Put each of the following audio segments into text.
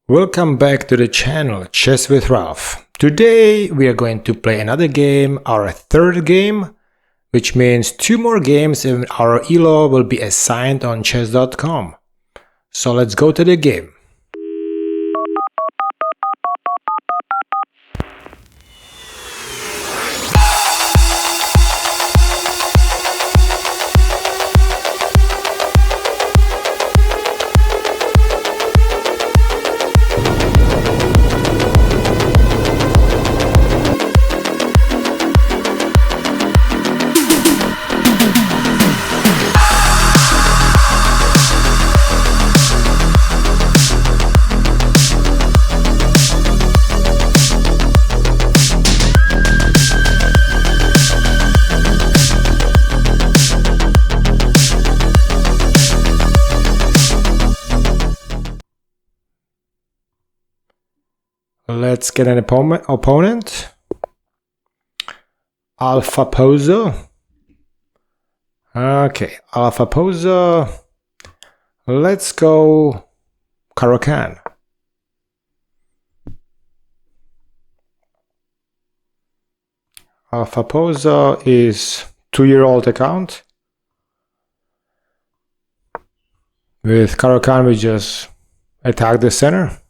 Welcome back to the channel Chess with Ralph. Today we are going to play another game, our third game, which means 2 more games and our elo will be assigned on chess.com. So let's go to the game. Let's get an opponent. Alpha Pozo. Okay, Alpha Pozo. Let's go Caro-Kann. Alpha Pozo is 2-year-old account. With Caro-Kann we just attack the center.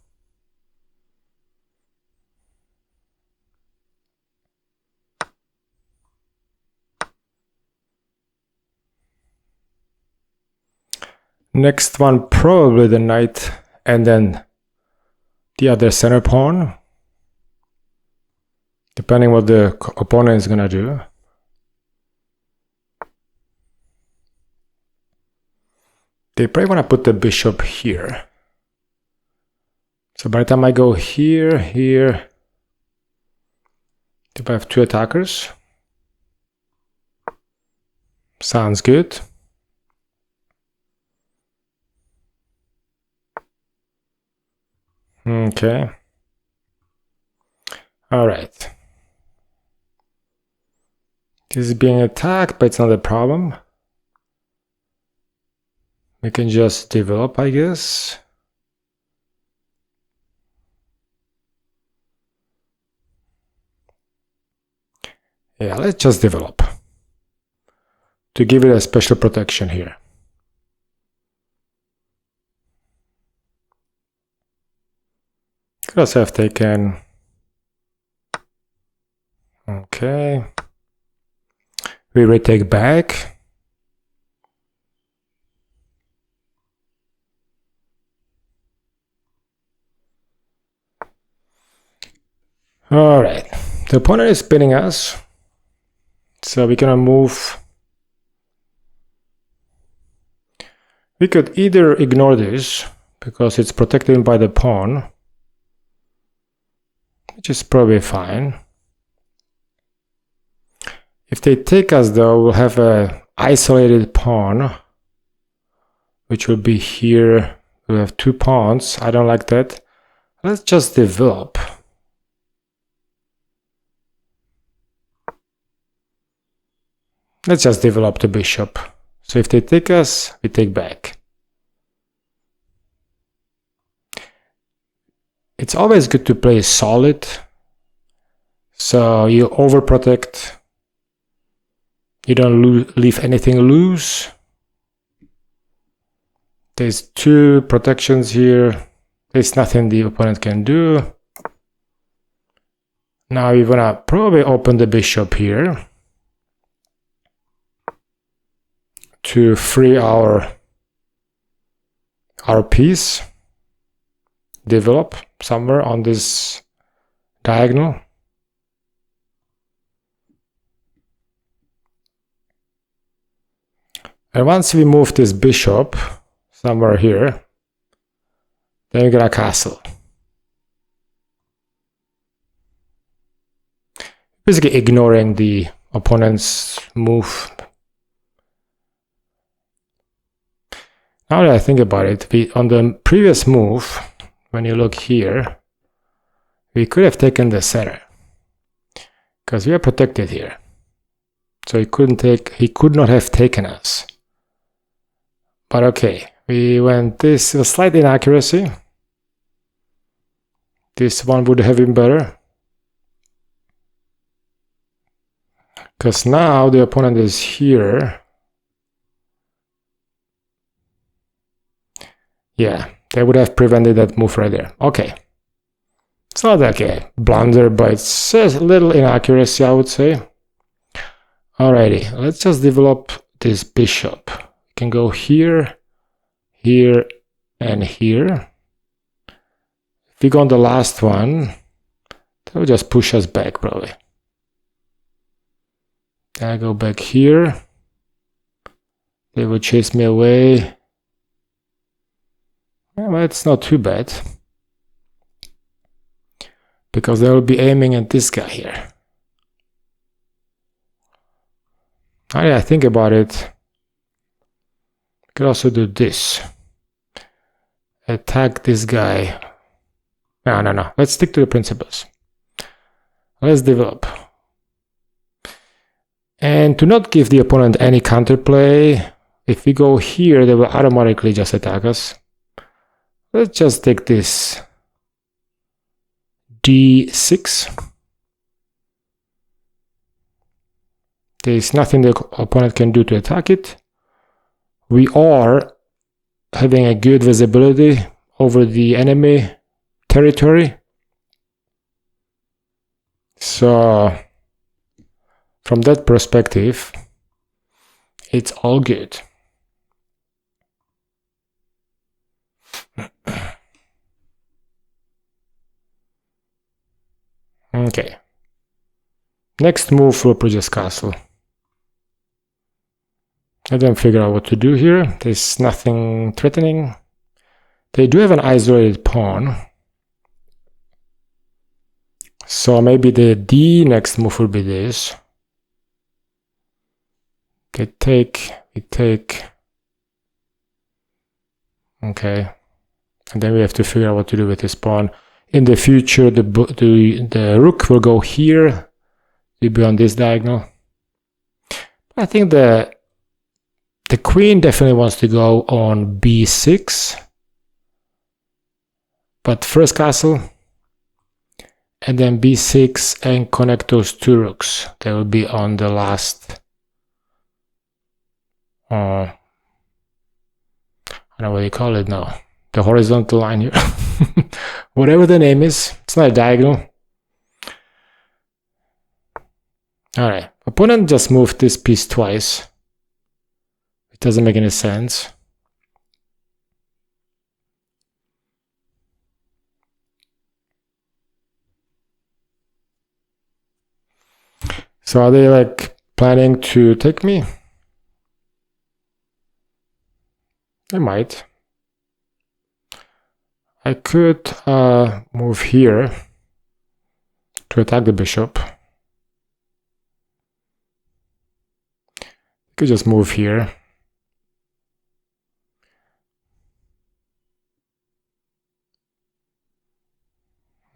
Next one, probably the knight and then the other center pawn, depending what the opponent is gonna do. They probably wanna put the bishop here. So by the time I go here, if I have 2 attackers, sounds good. Okay. All right. This is being attacked, but it's not a problem. We can just develop, I guess. Yeah, let's just develop to give it a special protection here. Could also have taken. Okay. We retake back. All right. The opponent is spinning us. So we're gonna move. We could either ignore this because it's protected by the pawn, which is probably fine. If they take us though, we'll have an isolated pawn, which will be here. We'll have 2 pawns. I don't like that. Let's just develop. Let's just develop the bishop. So if they take us, we take back. It's always good to play solid, so you overprotect, you don't leave anything loose. There's 2 protections here, there's nothing the opponent can do. Now we wanna probably open the bishop here to free our piece. Develop somewhere on this diagonal. And once we move this bishop somewhere here, then we're gonna castle. Basically ignoring the opponent's move. Now that I think about it, on the previous move, when you look here, we could have taken the center because we are protected here. So he could not have taken us. But okay, we went this, a slight inaccuracy. This one would have been better. Because now the opponent is here. Yeah, they would have prevented that move right there. Okay. It's not like a blunder, but it's a little inaccuracy, I would say. Alrighty, let's just develop this bishop. We can go here, here, and here. If we go on the last one, that will just push us back, probably. I go back here. They will chase me away. Well, it's not too bad. Because they will be aiming at this guy here. I think about it. I could also do this. Attack this guy. No. Let's stick to the principles. Let's develop. And to not give the opponent any counterplay, if we go here, they will automatically just attack us. Let's just take this d6. There's nothing the opponent can do to attack it. We are having a good visibility over the enemy territory. So from that perspective, it's all good. Okay. Next move will produce castle. Let them figure out what to do here. There's nothing threatening. They do have an isolated pawn. So maybe the D next move will be this. They take, we take. Okay. And then we have to figure out what to do with this pawn. In the future, the rook will go here. It'll be on this diagonal. I think the queen definitely wants to go on b6. But first castle. And then b6 and connect those two rooks. They will be on the last. I don't know what you call it now. The horizontal line here. Whatever the name is. It's not a diagonal. Alright. Opponent just moved this piece twice. It doesn't make any sense. So are they like planning to take me? They might. I could move here to attack the bishop. I could just move here.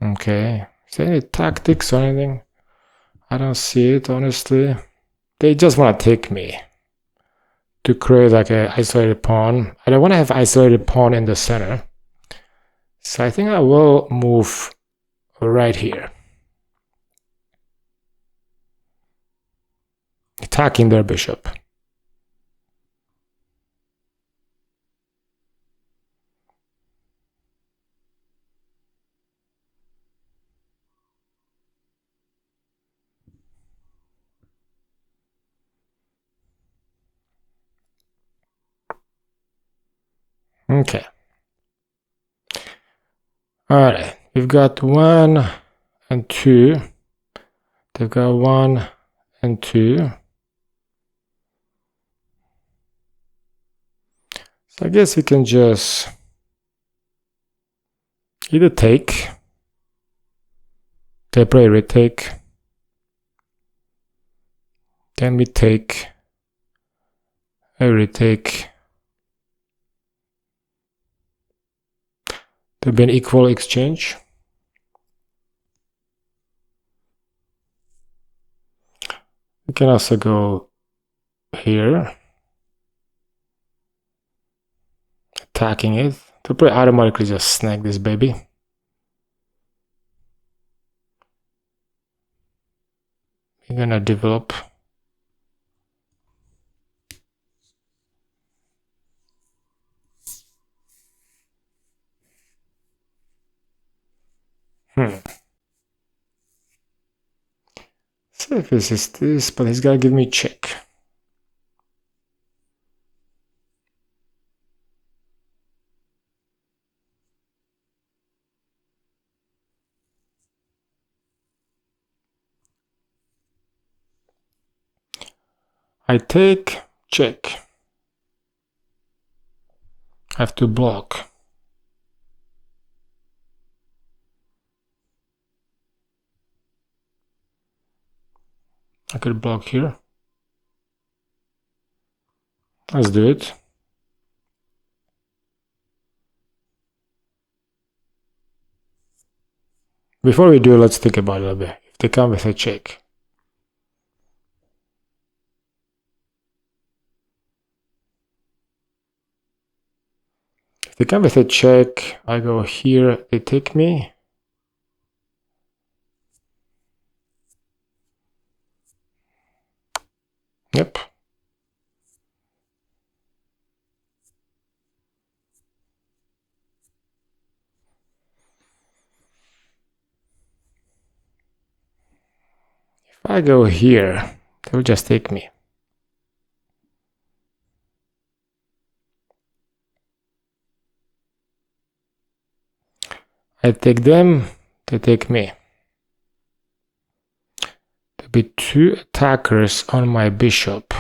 Okay. Is there any tactics or anything? I don't see it, honestly. They just want to take me to create like an isolated pawn. I don't want to have isolated pawn in the center. So I think I will move right here. Attacking their bishop. Okay. Alright, we've got 1 and 2. They've got 1 and 2. So I guess we can just either take, they play retake, then we take a retake. There'll be an equal exchange. We can also go here, attacking it. They'll probably automatically just snag this baby. we're gonna develop. Surface is this, but he's gotta give me check. I take check. I have to block. I could block here. Let's do it. Before we do, let's think about it a little bit. If they come with a check. If they come with a check, I go here, they take me. Yep. If I go here, they'll just take me. I take them, they take me. There'll be two attackers on my bishop.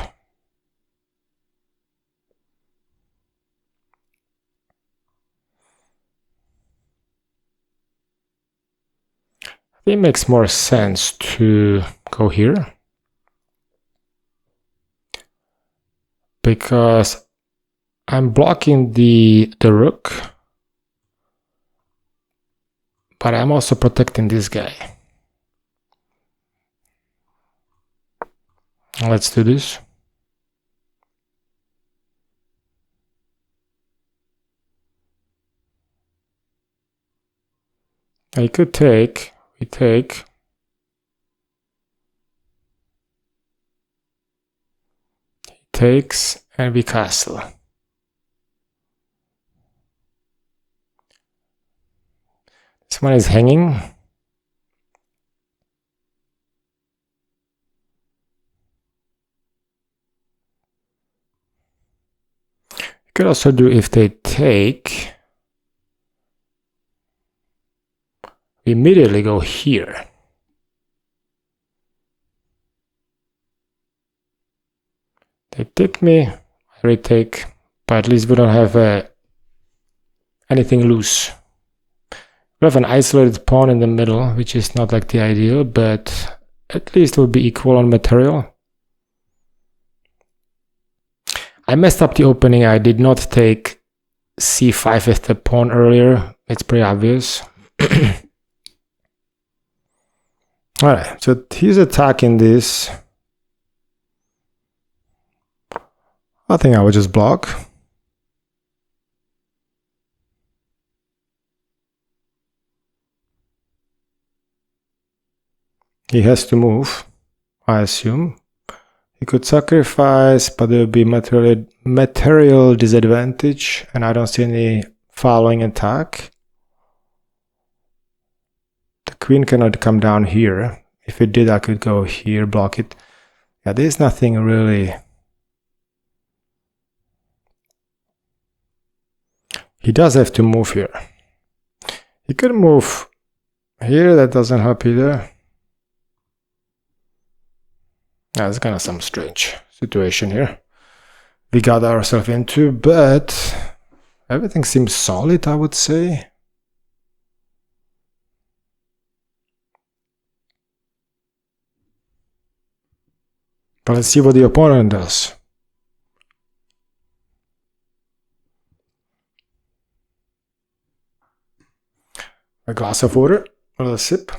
It makes more sense to go here. Because I'm blocking the rook. But I'm also protecting this guy. Let's do this. I could take, we take. He takes and we castle. This one is hanging. You could also do if they take. We immediately go here. They take me, I retake, but at least we don't have anything loose. We have an isolated pawn in the middle, which is not like the ideal, but at least it will be equal on material. I messed up the opening. I did not take c5 with the pawn earlier. It's pretty obvious. Alright, so he's attacking this. I think I would just block. He has to move, I assume. He could sacrifice, but there will be material disadvantage, and I don't see any following attack. The queen cannot come down here. If it did, I could go here, block it. Yeah, there's nothing really. He does have to move here. He could move here, that doesn't help either. That's kind of some strange situation here we got ourselves into, but everything seems solid, I would say. But let's see what the opponent does. A glass of water, a little sip.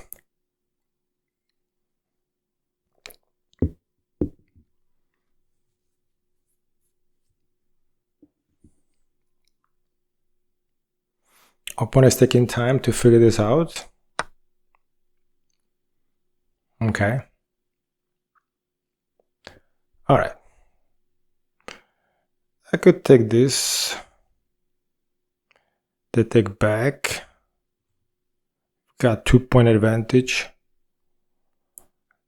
Opponent is taking time to figure this out. Okay. All right. I could take this. They take back. Got 2-point advantage.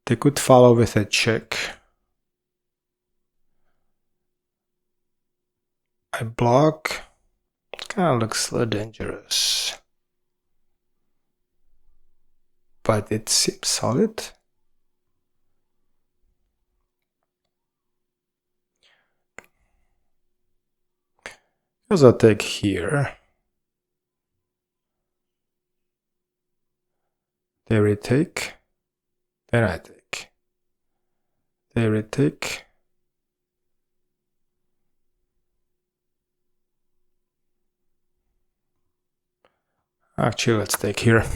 They could follow with a check. I block. Kind of looks a little dangerous. But it seems solid. Because I'll take here. They retake. Then I take. They retake. Actually, let's take here.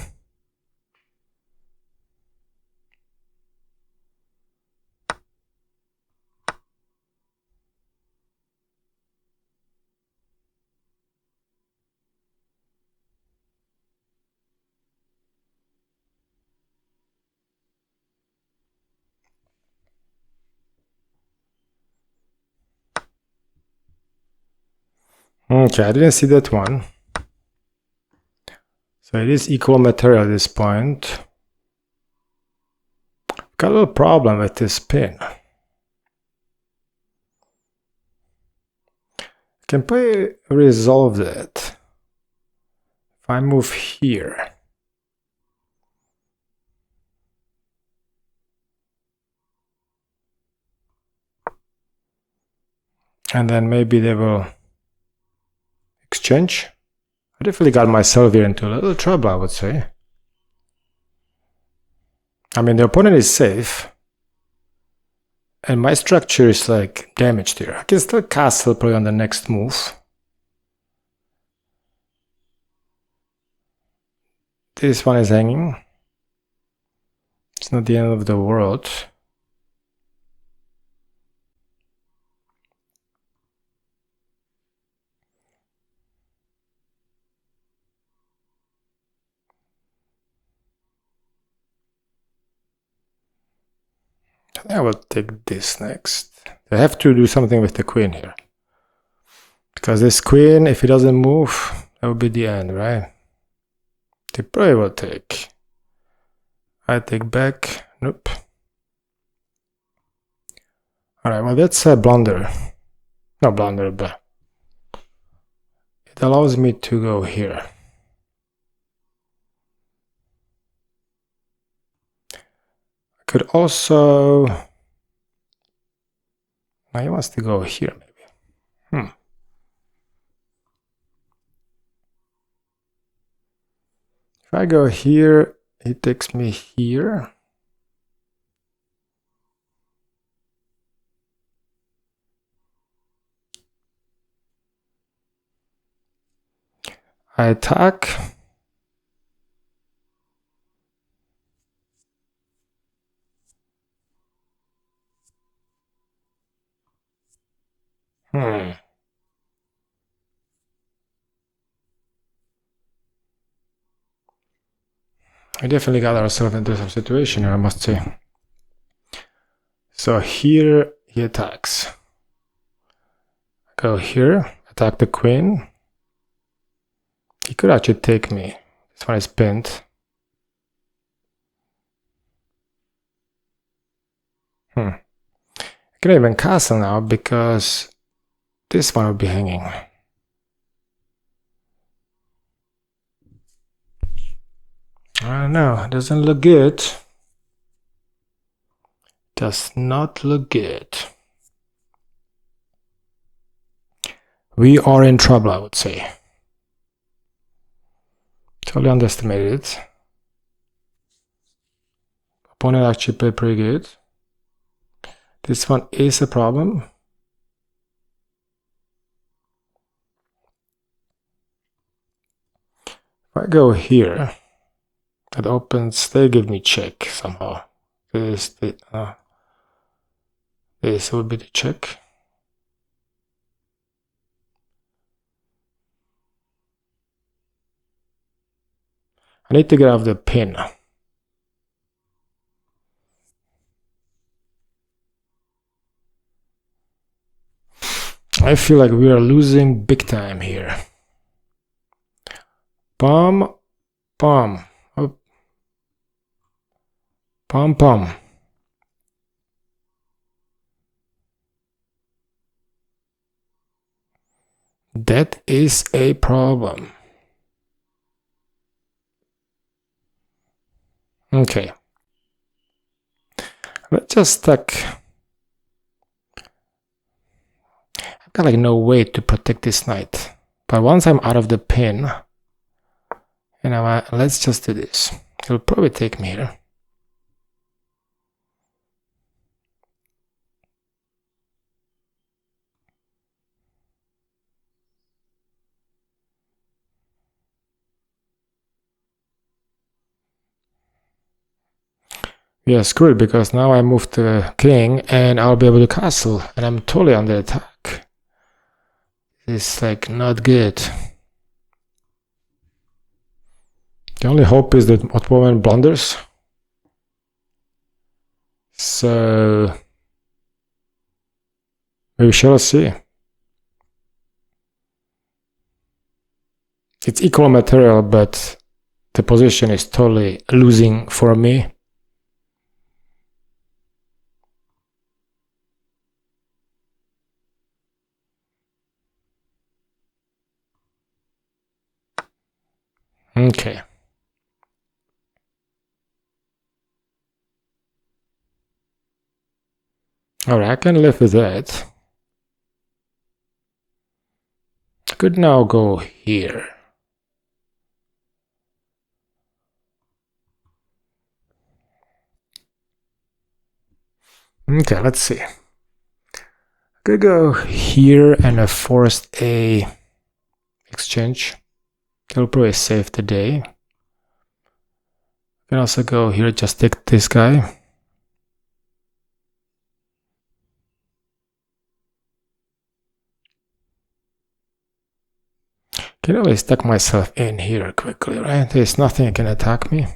Okay, I didn't see that one. So it is equal material at this point. Got a little problem with this pin. Can probably resolve that. If I move here. And then maybe they will exchange. I definitely got myself here into a little trouble, I would say. I mean, the opponent is safe. And my structure is like damaged here. I can still castle probably on the next move. This one is hanging. It's not the end of the world. I will take this next. I have to do something with the queen here. Because this queen, if it doesn't move, that would be the end, right? They probably will take. I take back. Nope. Alright, well that's a blunder. No blunder, but it allows me to go here. I could also... Now he wants to go here, maybe. If I go here, he takes me here. I attack. We definitely got ourselves into some situation here, I must say. So here he attacks. Go here, attack the queen. He could actually take me. This one is pinned. I can even castle now because this one will be hanging. I don't know, it doesn't look good. Does not look good. We are in trouble, I would say. Totally underestimated it. Opponent actually played pretty good. This one is a problem. If I go here, that opens, they give me check somehow. This would be the check. I need to get off the pin. I feel like we are losing big time here. Pom, pom, oh. Pom, pom. That is a problem. Okay. Let's just stack. I've got like no way to protect this knight. But once I'm out of the pin, you know, let's just do this. It'll probably take me here. Yeah, screwed, because now I moved the king and I'll be able to castle, and I'm totally under attack. It's like not good. The only hope is that Ottoman blunders. So we shall see. It's equal material, but the position is totally losing for me. Okay. Alright, I can live with that. I could now go here. Okay, let's see. I could go here and force a exchange. That'll probably save the day. I can also go here, just take this guy. Can always tuck myself in here quickly, right? There's nothing that can attack me.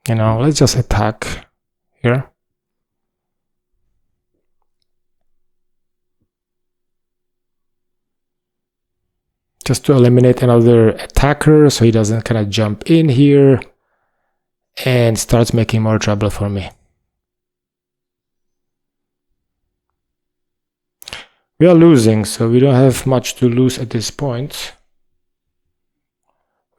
You know, let's just attack here. Just to eliminate another attacker so he doesn't kind of jump in here and starts making more trouble for me. We are losing, so we don't have much to lose at this point.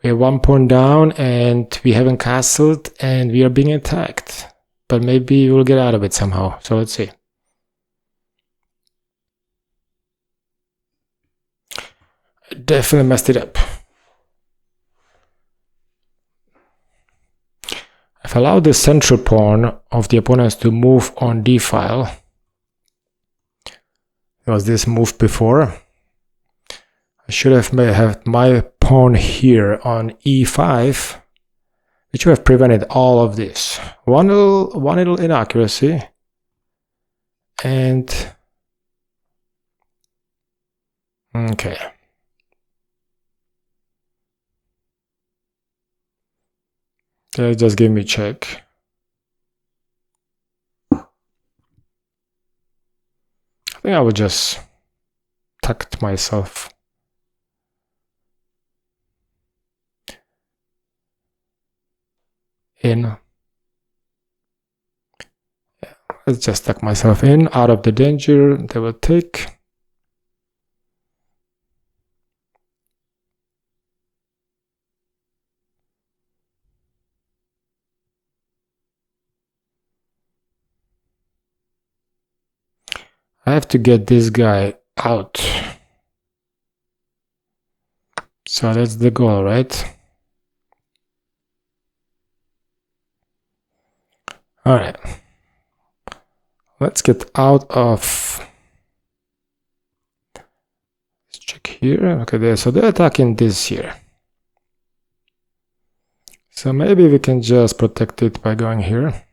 We have 1 point down and we haven't castled and we are being attacked. But maybe we'll get out of it somehow, so let's see. I definitely messed it up. I've allowed the central pawn of the opponents to move on d file. There was this move before. I should have had my pawn here on e5, which would have prevented all of this. One little inaccuracy, and okay. They just give me check. I think I would just tuck myself in. Yeah, let's just tuck myself in, out of the danger they will take. I have to get this guy out. So that's the goal, right? All right. Let's get out of. Let's check here. Okay, so they're attacking this here. So maybe we can just protect it by going here.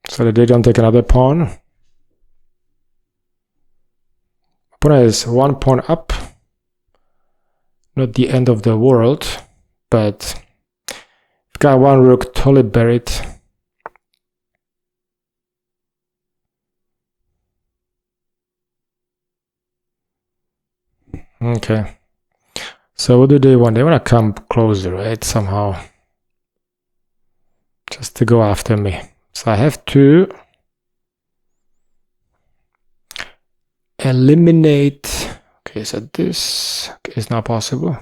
So that they don't take another pawn. Opponent is 1 pawn up. Not the end of the world, but Got one rook totally buried. Okay. So what do they want? They want to come closer, right? Somehow. Just to go after me. So I have to eliminate. Okay, so this is not possible.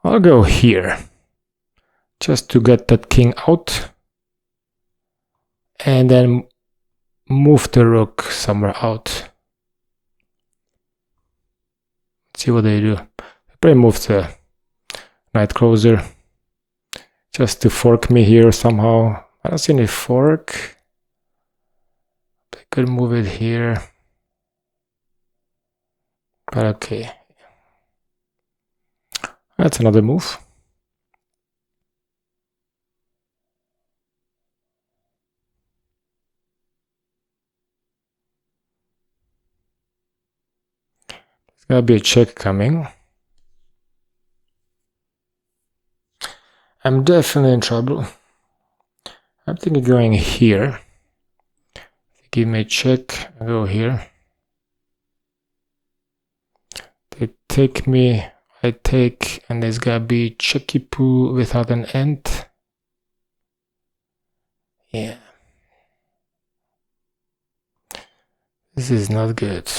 I'll go here. Just to get that king out. And then move the rook somewhere out. Let's see what they do. They probably move the knight closer. Just to fork me here somehow. I don't see any fork. They could move it here. But okay. That's another move. There's gonna be a check coming. I'm definitely in trouble. I'm thinking going here. Give me a check. I go here. They take me. I take, and there's gonna be checky poo without an end. Yeah. This is not good.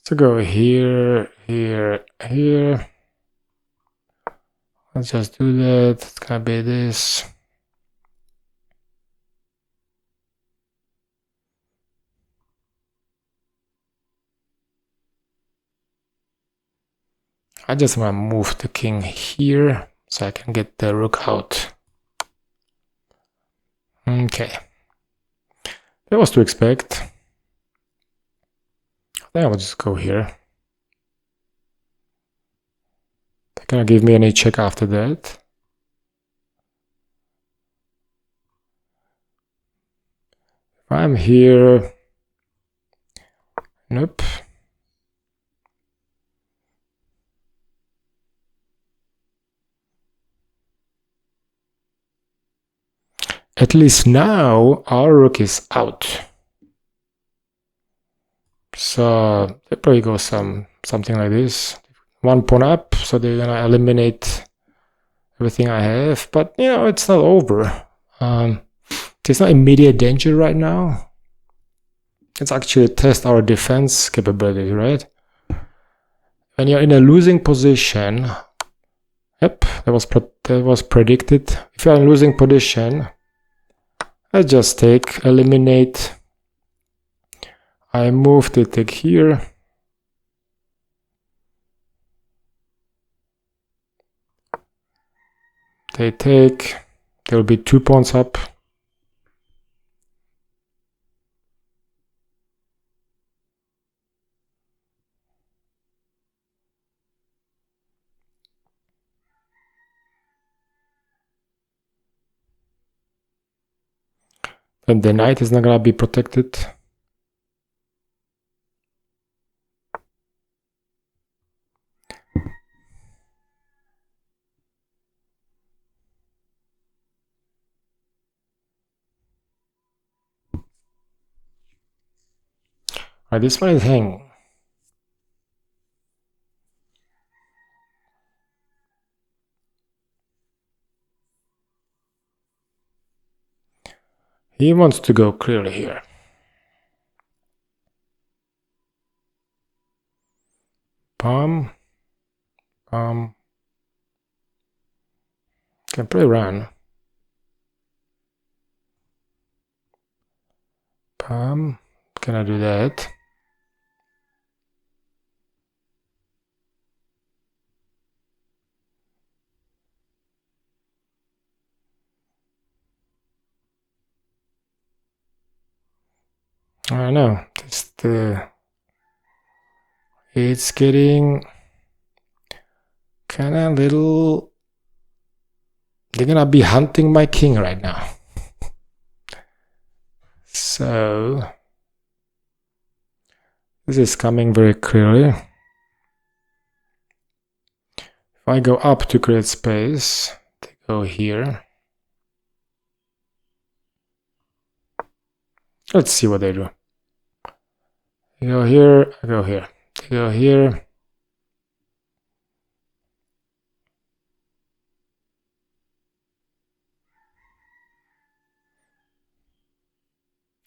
So go here, here, here. Let's just do that. It's gonna be this. I just want to move the king here so I can get the rook out. Okay. That was to expect. Then I will just go here. They're gonna give me any check after that. If I'm here, nope. At least now our rook is out. So they probably go something like this. One pawn up, so they're gonna eliminate everything I have. But you know, it's not over. There's no immediate danger right now. Let's actually test our defense capability, right? When you're in a losing position, yep, that was predicted. If you're in a losing position, I just take, eliminate. I move the take here. They take. There will be 2 pawns up. And the knight is not gonna be protected. Alright, this one is hanging. He wants to go clearly here. Palm. Can probably run. Palm. Can I do that? I don't know. It's the It's getting kind of little. They're gonna be hunting my king right now. So this is coming very clearly. If I go up to create space, they go here. Let's see what they do. They go here, I go here. They go here.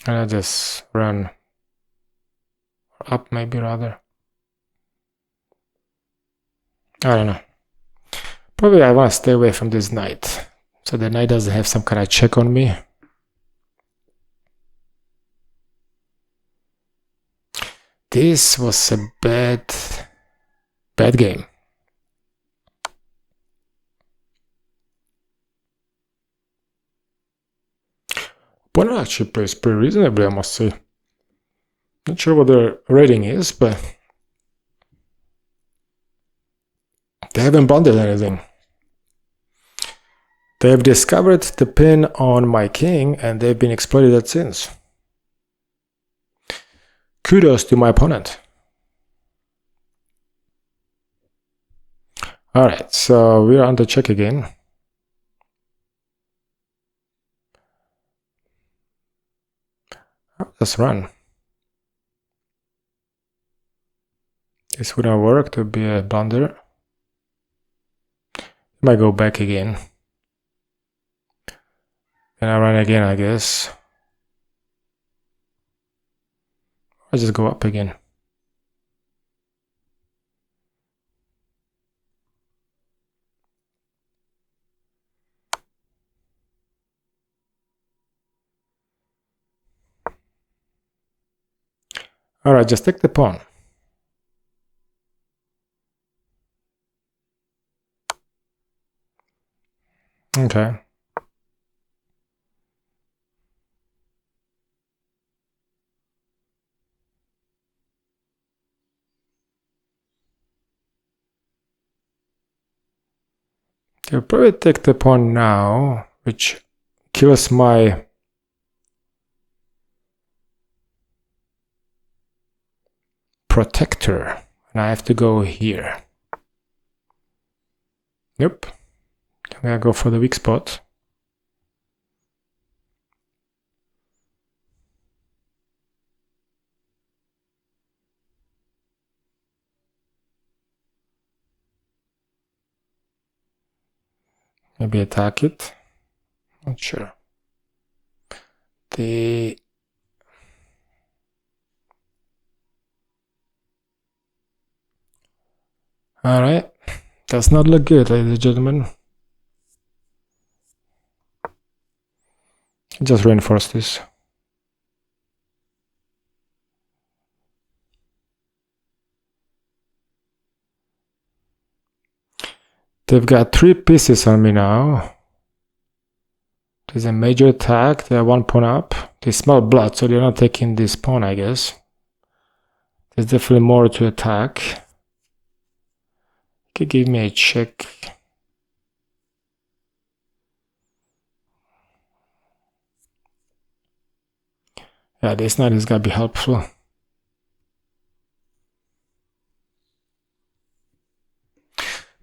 And I just run up, maybe rather. I don't know. Probably I want to stay away from this knight, so the knight doesn't have some kind of check on me. This was a bad game. Opponent actually plays pretty reasonably, I must say. Not sure what their rating is, but they haven't blundered anything. They've discovered the pin on my king, and they've been exploited that since. Kudos to my opponent. Alright, so we're on the check again. Let's run. This wouldn't work to be a blunder. Might go back again. Then I run again, I guess. I just go up again. Alright, just take the pawn. Okay. I'll probably take the pawn now, which kills my protector, and I have to go here. Nope. I'm gonna go for the weak spot. Maybe attack it. Not sure. Alright. Does not look good, ladies and gentlemen. Just reinforce this. They've got 3 pieces on me now. There's a major attack. They're 1 pawn up. They smell blood, so they're not taking this pawn, I guess. There's definitely more to attack. Could give me a check. Yeah, this knight is gonna be helpful.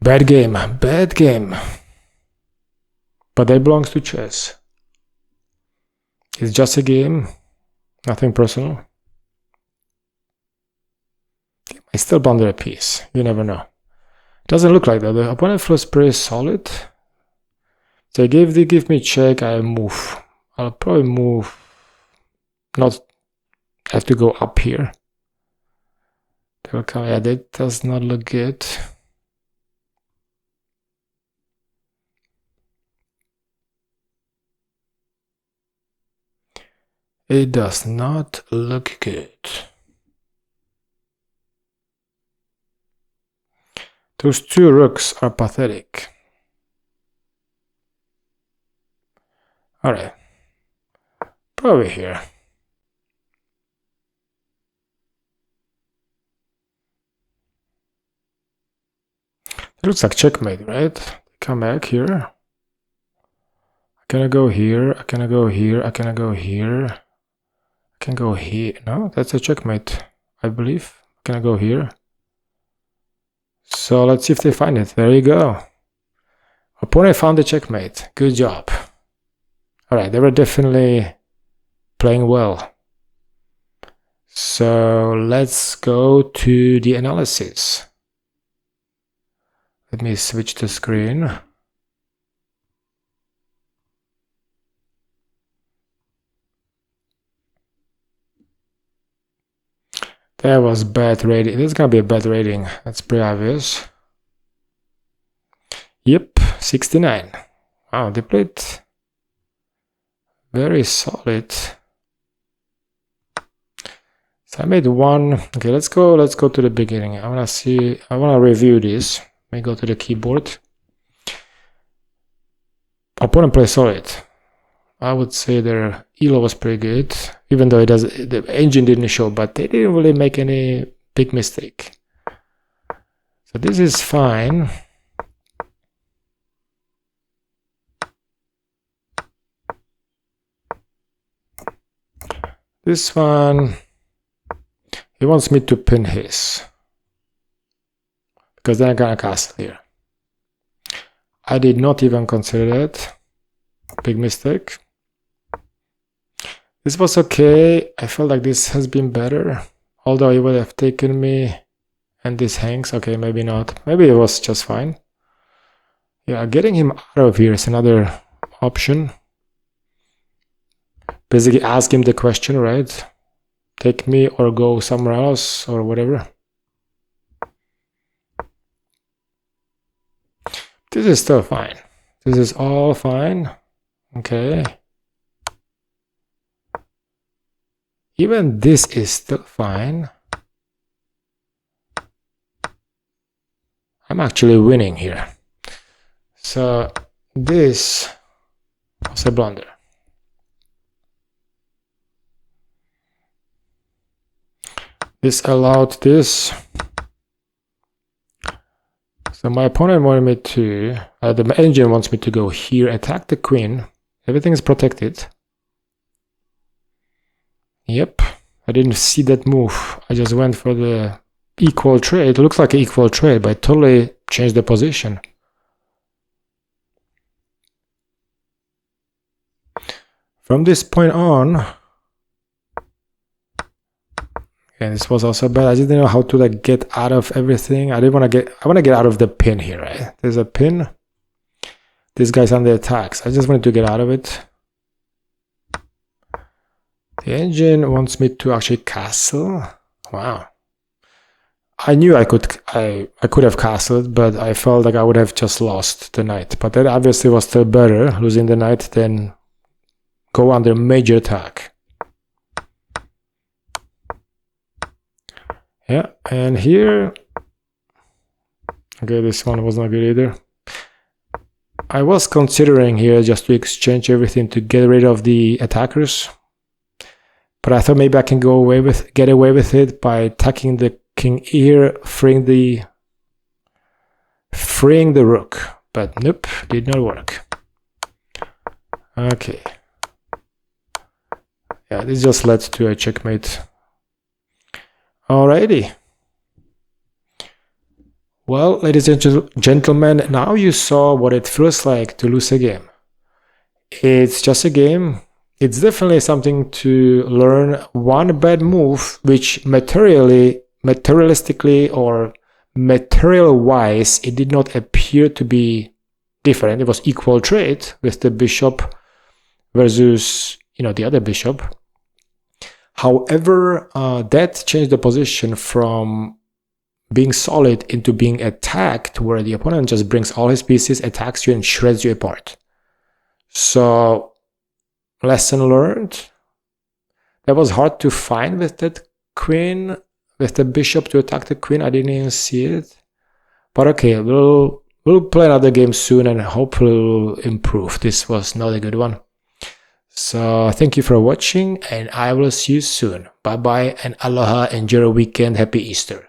Bad game, bad game. But that belongs to chess. It's just a game, nothing personal. I still blunder a piece, you never know. Doesn't look like that. The opponent feels pretty solid. So they give me check, I move. I'll probably move. Not have to go up here. Yeah, that does not look good. It does not look good. Those 2 rooks are pathetic. Alright. Probably here. It looks like checkmate, right? Come back here. I cannot go here. I cannot go here. I cannot go here. I can go here. No, that's a checkmate, I believe. Can I go here? So let's see if they find it. There you go. Opponent found the checkmate. Good job. Alright, they were definitely playing well. So let's go to the analysis. Let me switch the screen. That was bad rating. This is gonna be a bad rating. That's pretty obvious. Yep, 69. Wow, they played very solid. So I made one. Okay, let's go to the beginning. I wanna review this. Let me go to the keyboard. Opponent plays solid. I would say their elo was pretty good, even though the engine didn't show, but they didn't really make any big mistake. So this is fine. This one, he wants me to pin his, because then I'm gonna castle here. I did not even consider that. Big mistake. This was okay. I felt like this has been better, although it would have taken me, and this hangs. Okay, maybe not. Maybe it was just fine. Yeah, getting him out of here is another option. Basically ask him the question, right? Take me or go somewhere else or whatever. This is still fine. This is all fine. Okay. Even this is still fine. I'm actually winning here. So this was a blunder. This allowed this. So my opponent wanted me to, the engine wants me to go here, attack the queen. Everything is protected. Yep, I didn't see that move. I just went for the equal trade. It looks like an equal trade, but I totally changed the position. From this point on, and this was also bad. I didn't know how to like get out of everything. I want to get out of the pin here, right? There's a pin. This guy's under attacks. I just wanted to get out of it. The engine wants me to actually castle. Wow. I knew I could have castled, but I felt like I would have just lost the knight. But that obviously was still better, losing the knight, than go under major attack. Yeah, and here, okay, this one was not good either. I was considering here just to exchange everything to get rid of the attackers, but I thought maybe I can get away with it by attacking the king here, freeing the rook. But nope, did not work. Okay. Yeah, this just led to a checkmate. Alrighty. Well, ladies and gentlemen, now you saw what it feels like to lose a game. It's just a game. It's definitely something to learn. One bad move, which materialistically or material-wise, it did not appear to be different. It was equal trade with the bishop versus, the other bishop. However, that changed the position from being solid into being attacked, where the opponent just brings all his pieces, attacks you, and shreds you apart. So, lesson learned. That was hard to find with that queen, with the bishop to attack the queen. I didn't even see it. But okay, we'll play another game soon and hopefully we'll improve. This was not a good one. So thank you for watching, and I will see you soon. Bye bye and aloha. Enjoy your weekend. Happy Easter.